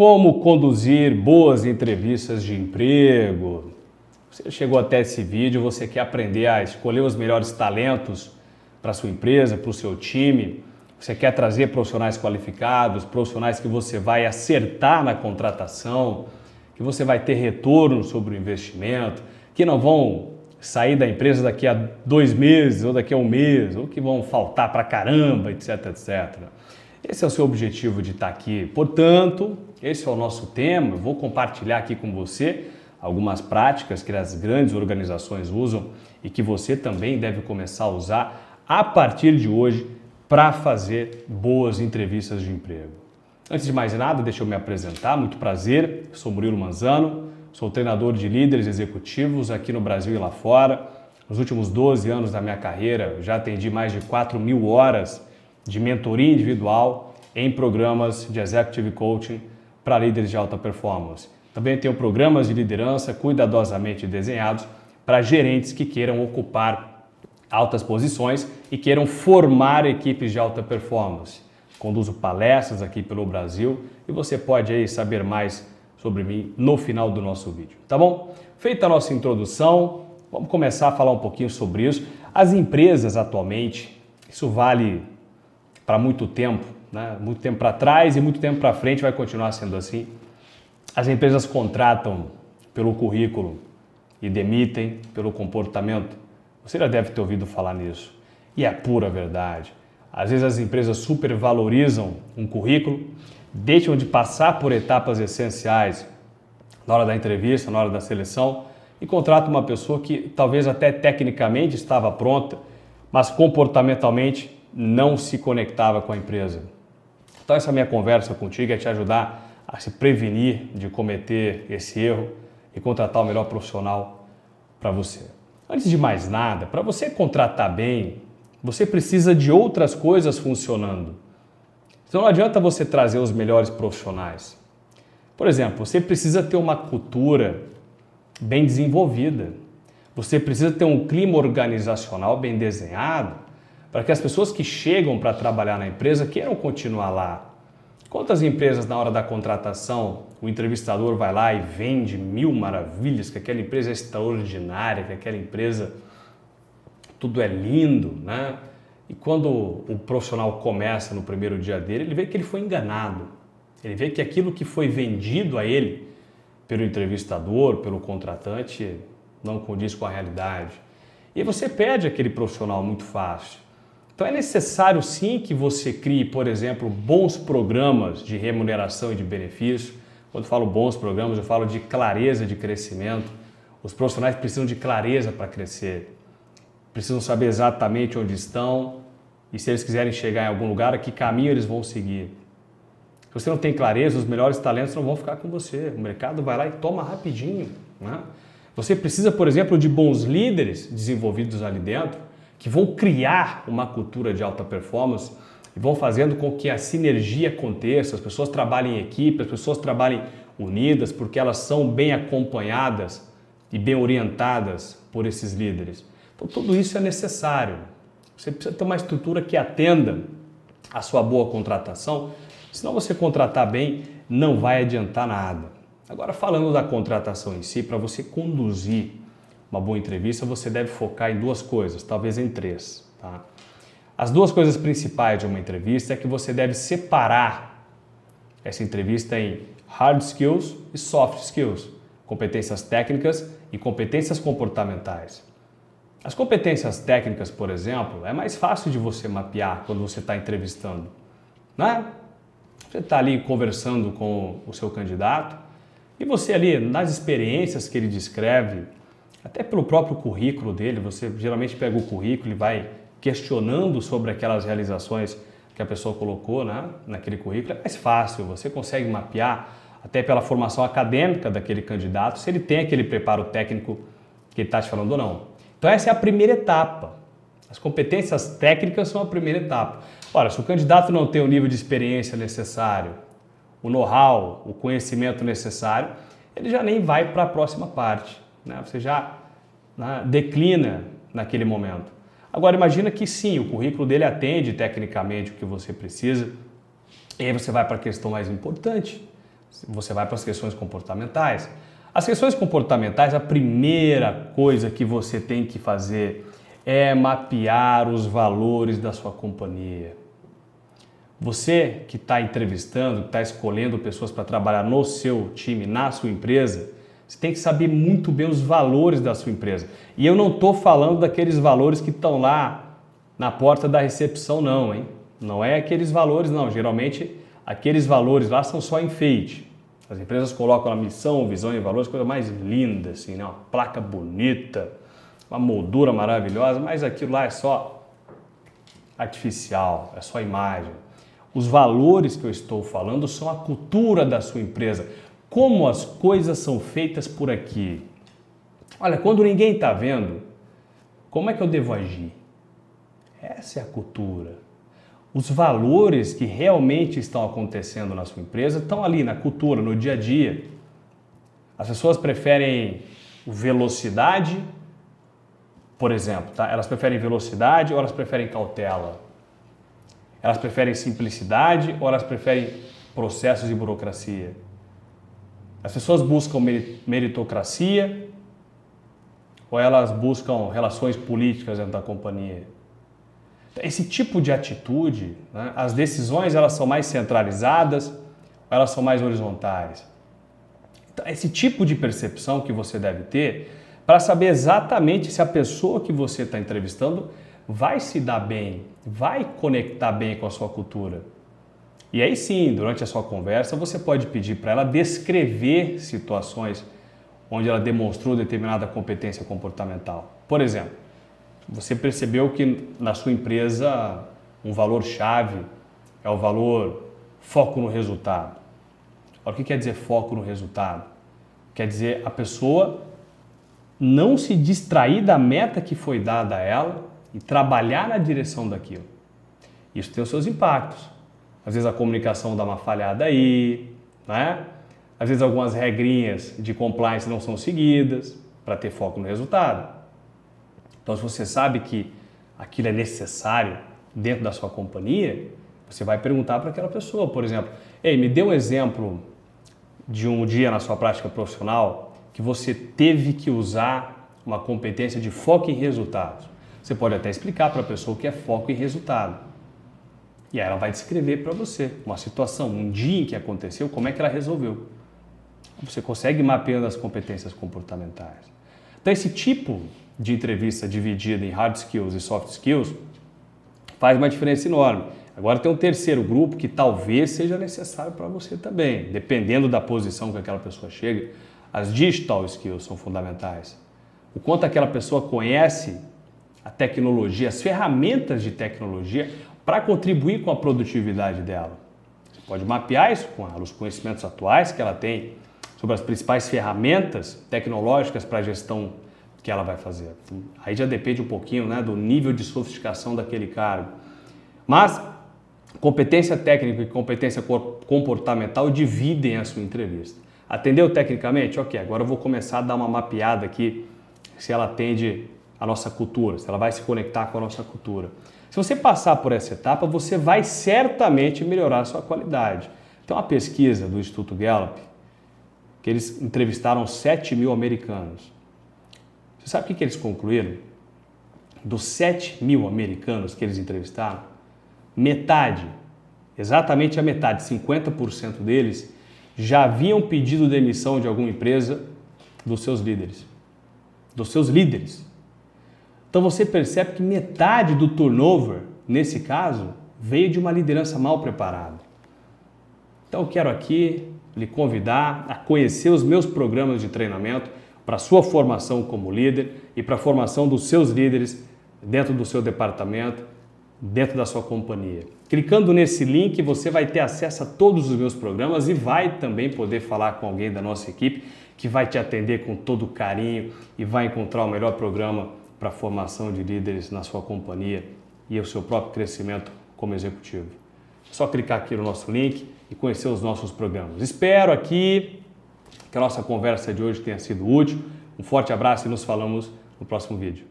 Como conduzir boas entrevistas de emprego? Você chegou até esse vídeo, você quer aprender a escolher os melhores talentos para a sua empresa, para o seu time. Você quer trazer profissionais qualificados, profissionais que você vai acertar na contratação, que você vai ter retorno sobre o investimento, que não vão sair da empresa daqui a 2 meses ou daqui a 1 mês, ou que vão faltar pra caramba, etc, etc. Esse é o seu objetivo de estar aqui. Portanto, esse é o nosso tema. Eu vou compartilhar aqui com você algumas práticas que as grandes organizações usam e que você também deve começar a usar a partir de hoje para fazer boas entrevistas de emprego. Antes de mais nada, deixa eu me apresentar. Muito prazer, eu sou Murilo Manzano, sou treinador de líderes executivos aqui no Brasil e lá fora. Nos últimos 12 anos da minha carreira, já atendi mais de 4.000 horas de mentoria individual em programas de Executive Coaching para líderes de alta performance. Também tenho programas de liderança cuidadosamente desenhados para gerentes que queiram ocupar altas posições e queiram formar equipes de alta performance. Conduzo palestras aqui pelo Brasil e você pode aí saber mais sobre mim no final do nosso vídeo, tá bom? Feita a nossa introdução, vamos começar a falar um pouquinho sobre isso. As empresas atualmente, isso vale para muito tempo, né? Muito tempo para trás e muito tempo para frente vai continuar sendo assim. As empresas contratam pelo currículo e demitem pelo comportamento. Você já deve ter ouvido falar nisso. E é pura verdade. Às vezes as empresas supervalorizam um currículo, deixam de passar por etapas essenciais na hora da entrevista, na hora da seleção e contratam uma pessoa que talvez até tecnicamente estava pronta, mas comportamentalmente não se conectava com a empresa. Então essa minha conversa contigo é te ajudar a se prevenir de cometer esse erro e contratar o melhor profissional para você. Antes de mais nada, para você contratar bem, você precisa de outras coisas funcionando. Então não adianta você trazer os melhores profissionais. Por exemplo, você precisa ter uma cultura bem desenvolvida. Você precisa ter um clima organizacional bem desenhado para que as pessoas que chegam para trabalhar na empresa queiram continuar lá. Quantas empresas na hora da contratação o entrevistador vai lá e vende 1000 maravilhas, que aquela empresa é extraordinária, que aquela empresa tudo é lindo, né? E quando o profissional começa no primeiro dia dele, ele vê que ele foi enganado. Ele vê que aquilo que foi vendido a ele pelo entrevistador, pelo contratante, não condiz com a realidade. E você perde aquele profissional muito fácil. Então é necessário sim que você crie, por exemplo, bons programas de remuneração e de benefício. Quando eu falo bons programas, eu falo de clareza de crescimento. Os profissionais precisam de clareza para crescer. Precisam saber exatamente onde estão e se eles quiserem chegar em algum lugar, a que caminho eles vão seguir. Se você não tem clareza, os melhores talentos não vão ficar com você. O mercado vai lá e toma rapidinho, né? Você precisa, por exemplo, de bons líderes desenvolvidos ali dentro que vão criar uma cultura de alta performance e vão fazendo com que a sinergia aconteça, as pessoas trabalhem em equipe, as pessoas trabalhem unidas, porque elas são bem acompanhadas e bem orientadas por esses líderes. Então, tudo isso é necessário. Você precisa ter uma estrutura que atenda a sua boa contratação, senão você contratar bem não vai adiantar nada. Agora, falando da contratação em si, para você conduzir uma boa entrevista, você deve focar em 2 coisas, talvez em 3. Tá? As 2 coisas principais de uma entrevista é que você deve separar essa entrevista em hard skills e soft skills, competências técnicas e competências comportamentais. As competências técnicas, por exemplo, é mais fácil de você mapear quando você está entrevistando, né? Você está ali conversando com o seu candidato e você ali, nas experiências que ele descreve, até pelo próprio currículo dele, você geralmente pega o currículo e vai questionando sobre aquelas realizações que a pessoa colocou, né, naquele currículo. É mais fácil, você consegue mapear até pela formação acadêmica daquele candidato, se ele tem aquele preparo técnico que ele está te falando ou não. Então essa é a primeira etapa. As competências técnicas são a primeira etapa. Ora, se o candidato não tem o nível de experiência necessário, o know-how, o conhecimento necessário, ele já nem vai para a próxima parte, né? Você já, né, declina naquele momento. Agora imagina que sim, o currículo dele atende tecnicamente o que você precisa, e aí você vai para a questão mais importante, Você vai para as questões comportamentais. As questões comportamentais, a primeira coisa que você tem que fazer é mapear os valores da sua companhia. Você que está entrevistando, que está escolhendo pessoas para trabalhar no seu time, na sua empresa, você tem que saber muito bem os valores da sua empresa. E eu não estou falando daqueles valores que estão lá na porta da recepção, não, hein? Não é aqueles valores, não. Geralmente, aqueles valores lá são só enfeite. As empresas colocam a missão, visão e valores, coisa mais linda, assim, né? Uma placa bonita, uma moldura maravilhosa, mas aquilo lá é só artificial, é só imagem. Os valores que eu estou falando são a cultura da sua empresa. Como as coisas são feitas por aqui. Olha, quando ninguém está vendo, como é que eu devo agir? Essa é a cultura. Os valores que realmente estão acontecendo na sua empresa estão ali na cultura, no dia a dia. As pessoas preferem velocidade, por exemplo, tá? Elas preferem velocidade ou elas preferem cautela? Elas preferem simplicidade ou elas preferem processos e burocracia? As pessoas buscam meritocracia ou elas buscam relações políticas dentro da companhia? Esse tipo de atitude, né, as decisões elas são mais centralizadas ou elas são mais horizontais? Então, esse tipo de percepção que você deve ter para saber exatamente se a pessoa que você está entrevistando vai se dar bem, vai conectar bem com a sua cultura. E aí sim, durante a sua conversa, você pode pedir para ela descrever situações onde ela demonstrou determinada competência comportamental. Por exemplo, você percebeu que na sua empresa um valor-chave é o valor foco no resultado. O que quer dizer foco no resultado? Quer dizer a pessoa não se distrair da meta que foi dada a ela e trabalhar na direção daquilo. Isso tem os seus impactos. Às vezes a comunicação dá uma falhada aí, né? Às vezes algumas regrinhas de compliance não são seguidas para ter foco no resultado. Então, se você sabe que aquilo é necessário dentro da sua companhia, você vai perguntar para aquela pessoa, por exemplo, ei, me dê um exemplo de um dia na sua prática profissional que você teve que usar uma competência de foco em resultados. Você pode até explicar para a pessoa o que é foco em resultado. E aí ela vai descrever para você uma situação, um dia em que aconteceu, como é que ela resolveu. Você consegue mapeando as competências comportamentais. Então, esse tipo de entrevista dividida em hard skills e soft skills faz uma diferença enorme. Agora tem um terceiro grupo que talvez seja necessário para você também, dependendo da posição que aquela pessoa chega. As digital skills são fundamentais. O quanto aquela pessoa conhece a tecnologia, as ferramentas de tecnologia para contribuir com a produtividade dela. Você pode mapear isso com ela, os conhecimentos atuais que ela tem sobre as principais ferramentas tecnológicas para a gestão que ela vai fazer. Aí já depende um pouquinho, né, do nível de sofisticação daquele cargo. Mas competência técnica e competência comportamental dividem a sua entrevista. Atendeu tecnicamente? Ok, agora eu vou começar a dar uma mapeada aqui se ela atende a nossa cultura, se ela vai se conectar com a nossa cultura. Se você passar por essa etapa, você vai certamente melhorar a sua qualidade. Tem uma pesquisa do Instituto Gallup que eles entrevistaram 7.000 americanos. Você sabe o que eles concluíram? Dos 7.000 americanos que eles entrevistaram, metade, exatamente a metade, 50% deles, já haviam pedido demissão de alguma empresa dos seus líderes. Dos seus líderes. Então você percebe que metade do turnover, nesse caso, veio de uma liderança mal preparada. Então eu quero aqui lhe convidar a conhecer os meus programas de treinamento para a sua formação como líder e para a formação dos seus líderes dentro do seu departamento, dentro da sua companhia. Clicando nesse link, você vai ter acesso a todos os meus programas e vai também poder falar com alguém da nossa equipe que vai te atender com todo carinho e vai encontrar o melhor programa para a formação de líderes na sua companhia e o seu próprio crescimento como executivo. É só clicar aqui no nosso link e conhecer os nossos programas. Espero aqui que a nossa conversa de hoje tenha sido útil. Um forte abraço e nos falamos no próximo vídeo.